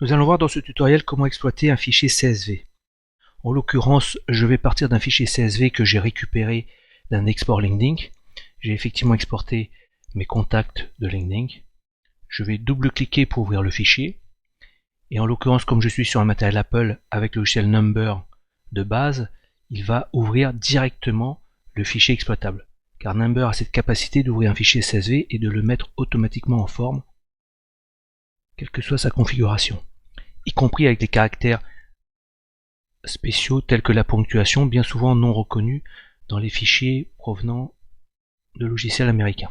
Nous allons voir dans ce tutoriel comment exploiter un fichier CSV. En l'occurrence, je vais partir d'un fichier CSV que j'ai récupéré d'un export LinkedIn. J'ai effectivement exporté mes contacts de LinkedIn. Je vais double-cliquer pour ouvrir le fichier. Et en l'occurrence, comme je suis sur un matériel Apple avec le logiciel Number de base, il va ouvrir directement le fichier exploitable. Car Number a cette capacité d'ouvrir un fichier CSV et de le mettre automatiquement en forme, quelle que soit sa configuration, y compris avec des caractères spéciaux tels que la ponctuation, bien souvent non reconnus dans les fichiers provenant de logiciels américains.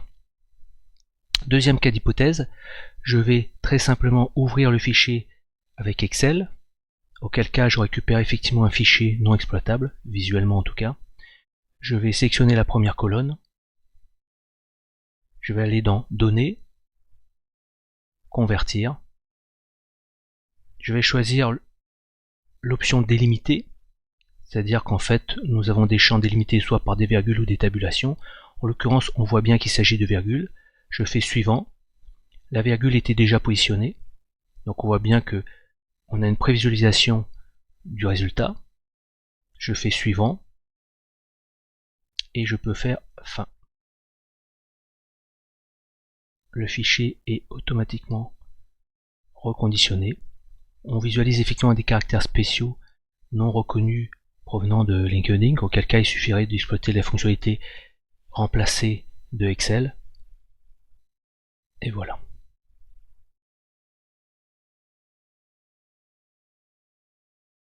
Deuxième cas d'hypothèse, je vais très simplement ouvrir le fichier avec Excel, auquel cas je récupère effectivement un fichier non exploitable, visuellement en tout cas. Je vais sélectionner la première colonne, je vais aller dans Données, Convertir, je vais choisir l'option Délimiter, c'est-à-dire qu'en fait nous avons des champs délimités soit par des virgules ou des tabulations. En l'occurrence on voit bien qu'il s'agit de virgules. Je fais Suivant, la virgule était déjà positionnée, donc on voit bien que on a une prévisualisation du résultat. Je fais Suivant et je peux faire Fin. Le fichier est automatiquement reconditionné. On visualise effectivement des caractères spéciaux non reconnus provenant de LinkedIn, auquel cas il suffirait d'exploiter la fonctionnalité remplacer de Excel. Et voilà.